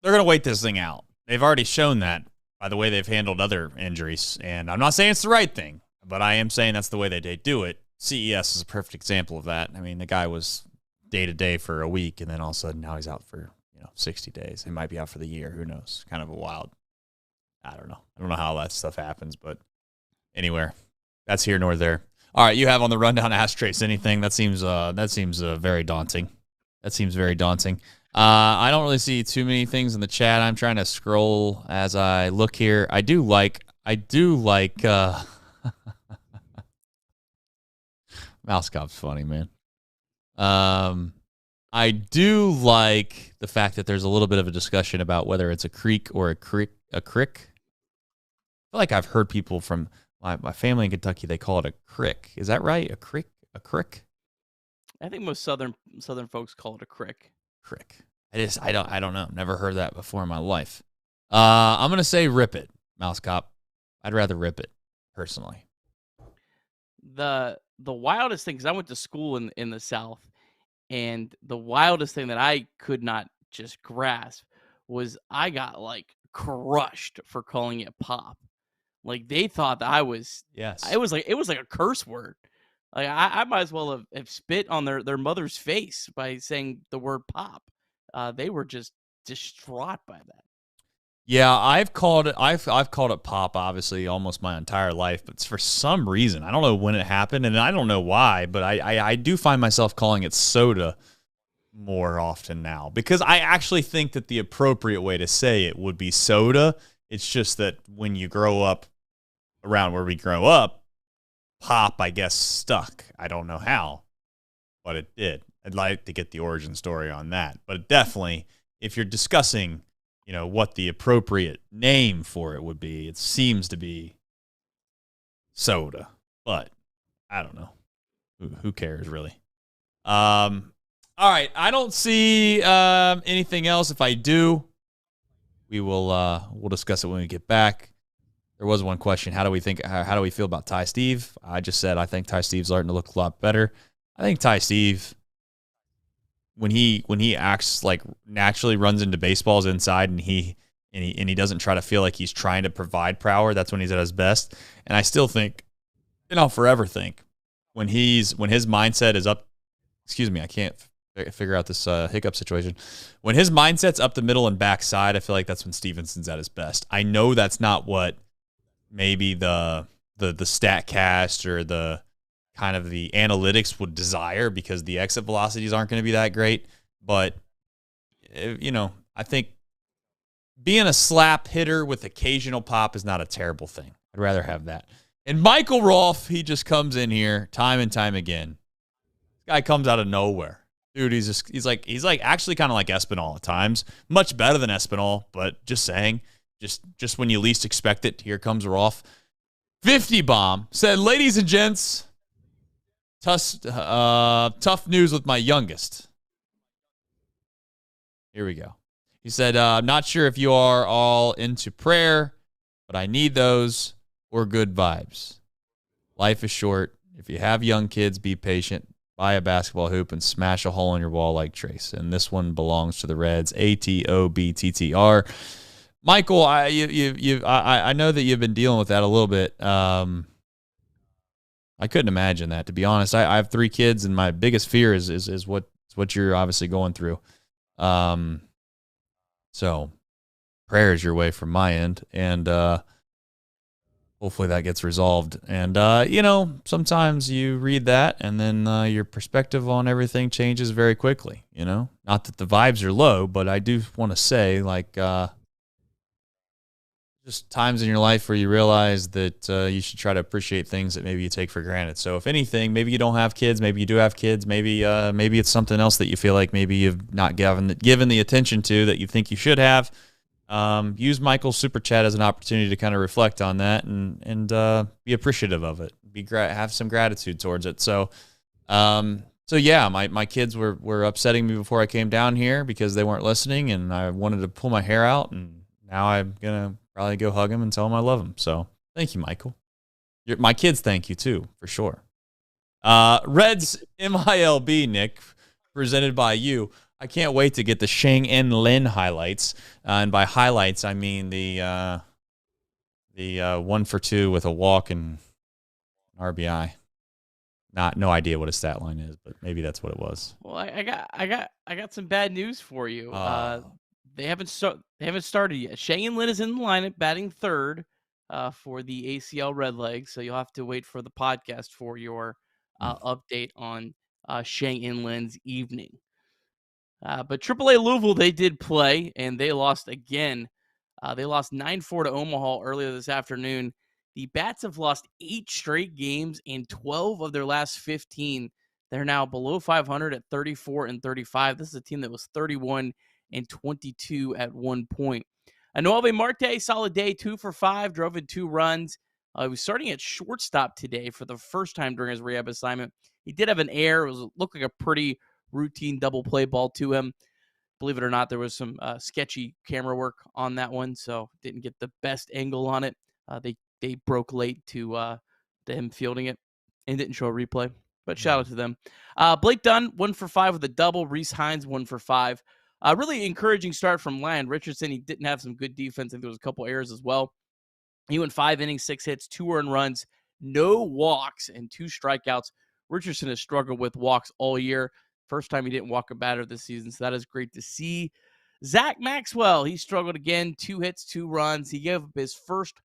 to wait this thing out. They've already shown that by the way they've handled other injuries. And I'm not saying it's the right thing, but I am saying that's the way they do it. CES is a perfect example of that. I mean, the guy was day-to-day for a week, and then all of a sudden now he's out for 60 days. He might be out for the year. Who knows? Kind of a wild. I don't know. I don't know how that stuff happens, but anywhere. That's here nor there. All right, you have on the rundown Ashtrace anything? That seems very daunting. That seems very daunting. I don't really see too many things in the chat. I'm trying to scroll as I look here. I do like Mouse Cop's funny, man. I do like the fact that there's a little bit of a discussion about whether it's a creek or a crick. I feel like I've heard people from my family in Kentucky, they call it a crick. Is that right? A crick? A crick? I think most southern folks call it a crick. Crick. I don't know. Never heard that before in my life. I'm gonna say rip it, Mouse Cop. I'd rather rip it, personally. The wildest thing, because I went to school in the South, and the wildest thing that I could not just grasp was I got like crushed for calling it pop. Like they thought that I was Yes. it was like a curse word. Like I might as well have spit on their mother's face by saying the word pop. They were just distraught by that. Yeah, I've called it pop obviously almost my entire life, but for some reason, I don't know when it happened and I don't know why, but I do find myself calling it soda more often now because I actually think that the appropriate way to say it would be soda. It's just that when you grow up around where we grow up, pop, I guess, stuck. I don't know how, but it did. I'd like to get the origin story on that. But definitely, if you're discussing, what the appropriate name for it would be, it seems to be soda. But I don't know. Who cares, really? All right. I don't see anything else. If I do, we'll discuss it when we get back. There was one question. How do we feel about Ty Steve? I just said I think Ty Steve's starting to look a lot better. I think Ty Steve, when he acts like naturally runs into baseballs inside and he doesn't try to feel like he's trying to provide power, that's when he's at his best. And I still think, and I'll forever think, when his mindset is up, I can't figure out this hiccup situation. When his mindset's up the middle and backside, I feel like that's when Stevenson's at his best. I know that's not what maybe the StatCast or the kind of the analytics would desire because the exit velocities aren't going to be that great. But, I think being a slap hitter with occasional pop is not a terrible thing. I'd rather have that. And Michael Rolfe, he just comes in here time and time again. This guy comes out of nowhere. Dude, he's like actually kind of like Espinal at times. Much better than Espinal, but just saying. Just when you least expect it, here comes Rolfe. 50 bomb said, ladies and gents, tough news with my youngest. Here we go. He said, I'm not sure if you are all into prayer, but I need those or good vibes. Life is short. If you have young kids, be patient. Buy a basketball hoop and smash a hole in your wall like Trace. And this one belongs to the Reds. ATOBTTR. Michael, I know that you've been dealing with that a little bit. I couldn't imagine that, to be honest. I have 3 kids, and my biggest fear is what you're obviously going through. So prayer is your way from my end, and hopefully that gets resolved. And sometimes you read that, and then your perspective on everything changes very quickly. Not that the vibes are low, but I do want to say, just times in your life where you realize that you should try to appreciate things that maybe you take for granted. So if anything, maybe you don't have kids, maybe you do have kids, maybe it's something else that you feel like maybe you've not given the attention to that you think you should have. Use Michael's super chat as an opportunity to kind of reflect on that and be appreciative of it. Have some gratitude towards it. So yeah, my kids were upsetting me before I came down here because they weren't listening, and I wanted to pull my hair out, and now I'm gonna probably go hug him and tell him I love him. So thank you, Michael. My kids thank you too, for sure. Reds MILB, Nick, presented by you. I can't wait to get the Shang and Lin highlights. And by highlights, I mean the 1 for 2 with a walk and RBI. No idea what a stat line is, but maybe that's what it was. Well, I got some bad news for you. They haven't started yet. Shane Lin is in the lineup, batting third for the ACL Redlegs. So you'll have to wait for the podcast for your update on Shane Lin's evening. But AAA Louisville, they did play, and they lost again. They lost 9-4 to Omaha earlier this afternoon. The Bats have lost 8 straight games, and 12 of their last 15 They're now below 500 at 34-35. This is a team that was 31-22 at one point. Noelvi Marte, solid day, 2 for 5, drove in 2 runs. He was starting at shortstop today for the first time during his rehab assignment. He did have an error. It looked like a pretty routine double play ball to him. Believe it or not, there was some sketchy camera work on that one, so didn't get the best angle on it. They broke late to him fielding it and didn't show a replay. But shout out to them. Blake Dunn, 1 for 5 with a double. Reese Hines, 1 for 5. Really encouraging start from Land Richardson. He didn't have some good defense. I think there was a couple errors as well. He went 5 innings, 6 hits, 2 earned runs, no walks, and 2 strikeouts. Richardson has struggled with walks all year. First time he didn't walk a batter this season, so that is great to see. Zach Maxwell, he struggled again, 2 hits, 2 runs. He gave up his first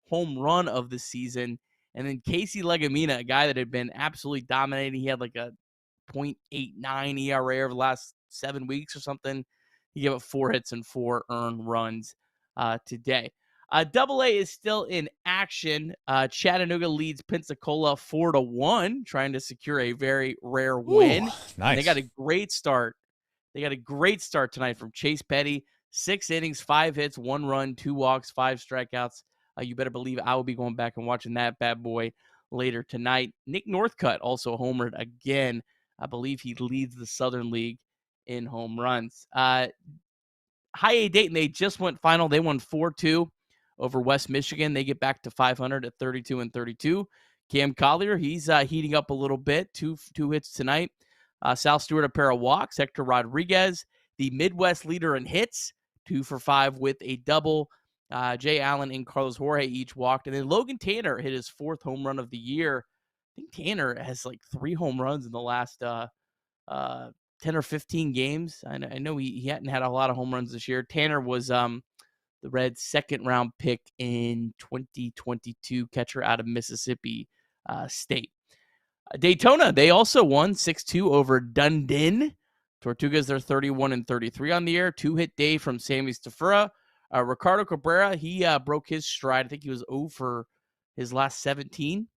home run of the season. And then Casey Legumina, a guy that had been absolutely dominating. He had like a .89 ERA over the last 7 weeks or something. He gave up 4 hits and 4 earned runs today. Double-A is still in action. Chattanooga leads Pensacola 4-1, trying to secure a very rare win. Nice. They got a great start. Tonight from Chase Petty. 6 innings, 5 hits, 1 run, 2 walks, 5 strikeouts. You better believe I will be going back and watching that bad boy later tonight. Nick Northcutt also homered again. I believe he leads the Southern League in home runs. High A Dayton, they just went final. They won 4-2 over West Michigan. They get back to 500 at 32-32. Cam Collier, he's heating up a little bit. Two hits tonight. Sal Stewart, a pair of walks. Hector Rodriguez, the Midwest leader in hits, 2 for 5 with a double. Jay Allen and Carlos Jorge each walked. And then Logan Tanner hit his 4th home run of the year. I think Tanner has like 3 home runs in the last 10 or 15 games. I know he hadn't had a lot of home runs this year. Tanner was the Reds' 2nd-round pick in 2022, catcher out of Mississippi State. Daytona, they also won 6-2 over Dundon. Tortugas, they're 31-33 on the year. 2-hit day from Sammy Stafura. Ricardo Cabrera, he broke his stride. I think he was 0 for his last 17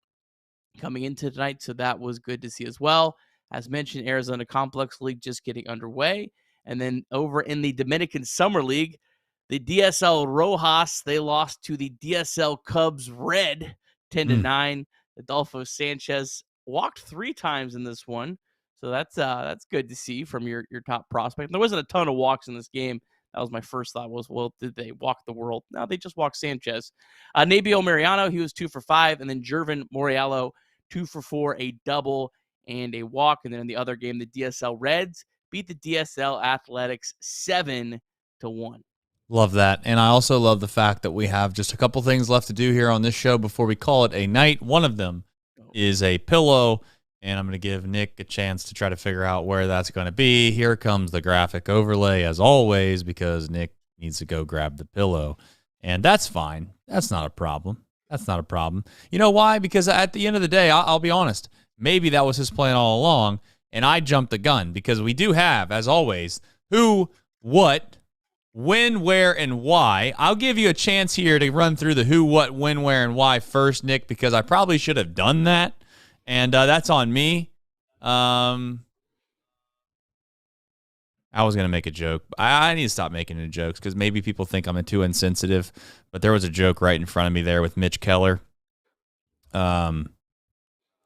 coming into tonight, so that was good to see as well. As mentioned, Arizona Complex League just getting underway. And then over in the Dominican Summer League, the DSL Rojas, they lost to the DSL Cubs Red 10-9. Adolfo Sanchez walked 3 times in this one, so that's good to see from your top prospect. There wasn't a ton of walks in this game. That was my first thought was, well, did they walk the world? No, they just walked Sanchez. Nabio Mariano, he was 2 for 5. And then Jervin Moriallo, 2 for 4, a double and a walk. And then in the other game, the DSL Reds beat the DSL Athletics 7-1. Love that. And I also love the fact that we have just a couple things left to do here on this show before we call it a night. One of them is a pillow. And I'm going to give Nick a chance to try to figure out where that's going to be. Here comes the graphic overlay, as always, because Nick needs to go grab the pillow. And that's fine. That's not a problem. You know why? Because at the end of the day, I'll be honest, maybe that was his plan all along, and I jumped the gun because we do have, as always, who, what, when, where, and why. I'll give you a chance here to run through the who, what, when, where, and why first, Nick, because I probably should have done that. And that's on me. I was going to make a joke. I need to stop making any jokes because maybe people think I'm too insensitive. But there was a joke right in front of me there with Mitch Keller. Shout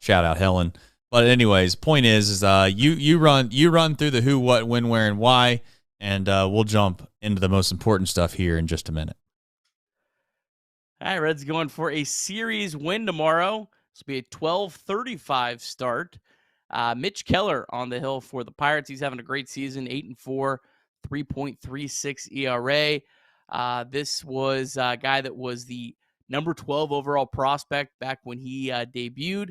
out Helen. But anyways, point is you run through the who, what, when, where, and why. And we'll jump into the most important stuff here in just a minute. All right, Reds going for a series win tomorrow. This will be a 12:35 start. Mitch Keller on the hill for the Pirates. He's having a great season, 8-4, 3.36 ERA. This was a guy that was the number 12 overall prospect back when he debuted.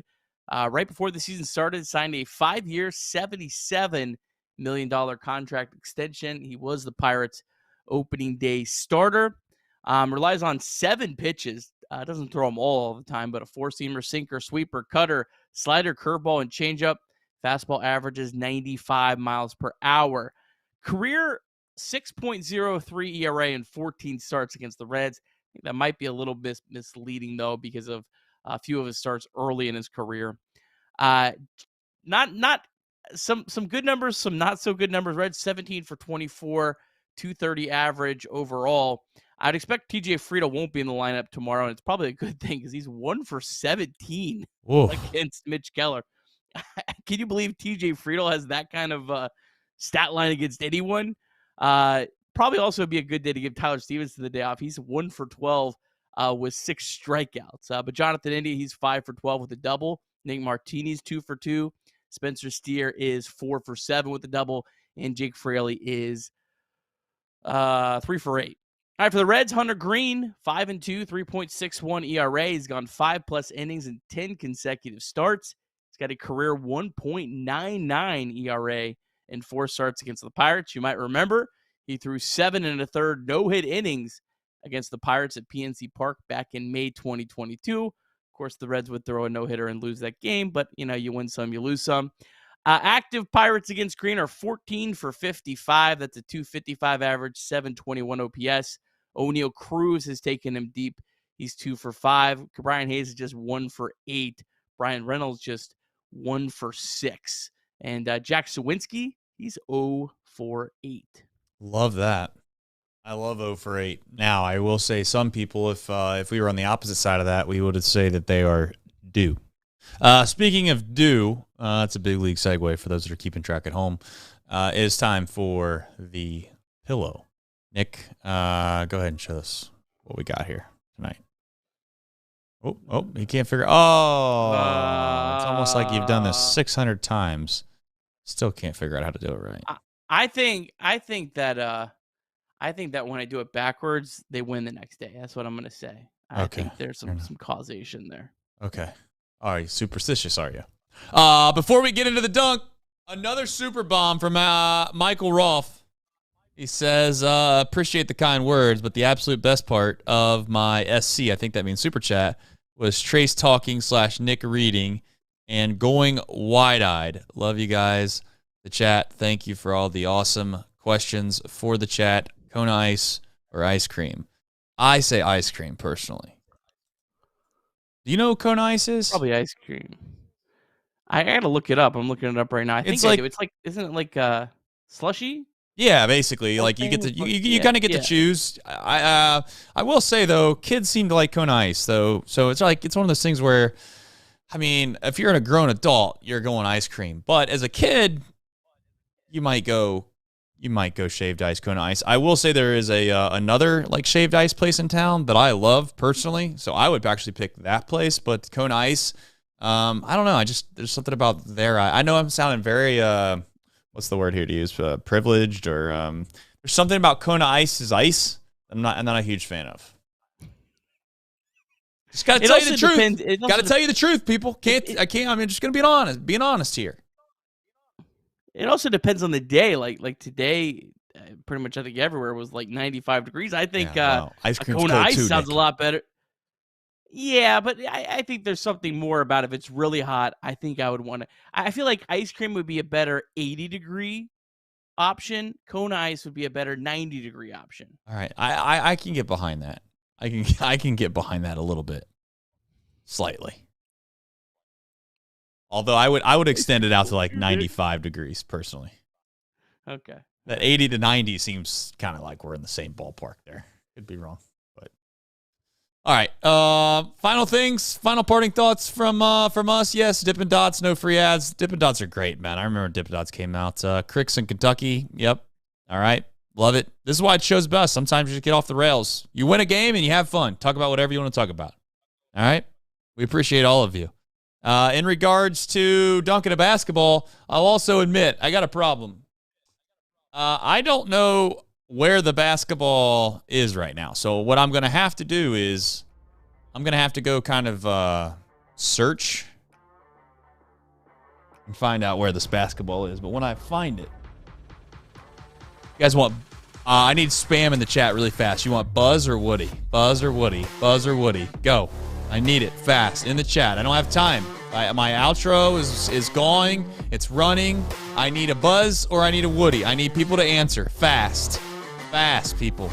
Right before the season started, signed a 5-year, $77 million contract extension. He was the Pirates' opening day starter. Relies on 7 pitches. Doesn't throw them all the time, but a 4-seamer, sinker, sweeper, cutter, slider, curveball, and changeup. Fastball averages 95 miles per hour. Career 6.03 ERA in 14 starts against the Reds. I think that might be a little bit misleading, though, because of a few of his starts early in his career. Not some good numbers, some not so good numbers. Reds 17 for 24, 230 average overall. I'd expect TJ Friedl won't be in the lineup tomorrow, and it's probably a good thing because he's 1 for 17 against Mitch Keller. Can you believe TJ Friedl has that kind of stat line against anyone? Probably also be a good day to give Tyler Stevenson the day off. He's 1 for 12 with 6 strikeouts. But Jonathan India, he's 5 for 12 with a double. Nick Martinez, 2 for 2. Spencer Steer is 4 for 7 with a double. And Jake Fraley is 3 for 8. All right, for the Reds, Hunter Green, 5-2, 3.61 ERA. He's gone 5+ innings in 10 consecutive starts. He's got a career 1.99 ERA in 4 starts against the Pirates. You might remember he threw 7 1/3 no-hit innings against the Pirates at PNC Park back in May 2022. Of course, the Reds would throw a no-hitter and lose that game, but, you win some, you lose some. Active Pirates against Green are 14 for 55. That's a 255 average, 721 OPS. O'Neal Cruz has taken him deep. He's 2 for 5. Brian Hayes is just 1 for 8. Brian Reynolds just 1 for 6. And Jack Sawinski, he's 0 for 8. Love that. I love 0 for 8. Now, I will say some people, if we were on the opposite side of that, we would say that they are due. Speaking of due, that's a big league segue for those that are keeping track at home. It is time for the pillow. Nick, go ahead and show us what we got here tonight. Oh, he can't figure. Oh, it's almost like you've done this 600 times. Still can't figure out how to do it right. I think that when I do it backwards, they win the next day. That's what I'm going to say. I think there's some causation there. Okay. All right. Superstitious, are you? Before we get into the dunk, another super bomb from Michael Rolfe. He says, appreciate the kind words, but the absolute best part of my SC, I think that means super chat, was Trace talking / Nick reading and going wide-eyed. Love you guys. The chat, thank you for all the awesome questions for the chat. Kona ice or ice cream? I say ice cream, personally. Do you know what Kona ice is? Probably ice cream. I got to look it up. I'm looking it up right now. I think it's like, I do. It's like, isn't it like slushy? Yeah, basically, like you get to you kind of get to choose. I will say though, kids seem to like Kona ice though, so it's like it's one of those things where, I mean, if you're a grown adult, you're going ice cream, but as a kid, you might go shaved ice, Kona ice. I will say there is another like shaved ice place in town that I love personally, so I would actually pick that place. But Kona ice, I don't know. There's something about there. I know I'm sounding very what's the word here to use? Privileged or there's something about Kona Ice's ice I'm not a huge fan of. Just gotta tell you the truth. Gotta tell you the truth, people. I'm just gonna be honest here. It also depends on the day. Like today, pretty much I think everywhere was like 95 degrees. I think ice cream's Kona cold ice too, sounds Nick. a lot better. Yeah, but I think there's something more about if it's really hot. I think I would want to. I feel like ice cream would be a better 80-degree option. Kona ice would be a better 90-degree option. All right, I can get behind that. I can get behind that a little bit, slightly. Although I would extend it out to like 95 degrees personally. Okay. That 80 to 90 seems kind of like we're in the same ballpark there. Could be wrong. All right. Final parting thoughts from us. Yes, Dippin' Dots, no free ads. Dippin' Dots are great, man. I remember Dippin' Dots came out. Cricks in Kentucky. Yep. All right. Love it. This is why it shows best. Sometimes you just get off the rails. You win a game and you have fun. Talk about whatever you want to talk about. All right. We appreciate all of you. In regards to dunking a basketball, I'll also admit I got a problem. I don't know where the basketball is right now. So what I'm going to have to do is I'm going to have to go kind of search and find out where this basketball is. But when I find it, you guys want, I need spam in the chat really fast. You want Buzz or Woody? Buzz or Woody? Buzz or Woody? Go. I need it fast in the chat. I don't have time. My outro is going. It's running. I need a Buzz or I need a Woody. I need people to answer fast. Fast, people.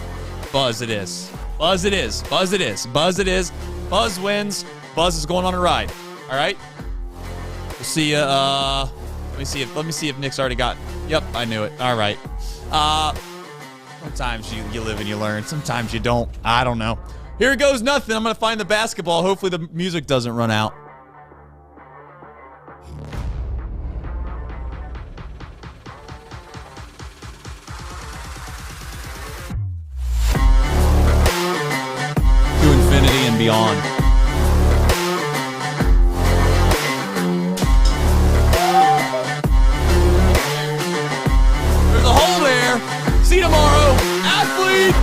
Buzz it is. Buzz it is. Buzz it is. Buzz it is. Buzz wins. Buzz is going on a ride. All right? We'll see you Let me see if Nick's already got. Yep, I knew it. All right. Sometimes you live and you learn. Sometimes you don't. I don't know. Here goes nothing. I'm gonna find the basketball. Hopefully the music doesn't run out. To infinity and beyond. There's a hole there. See you tomorrow, athlete.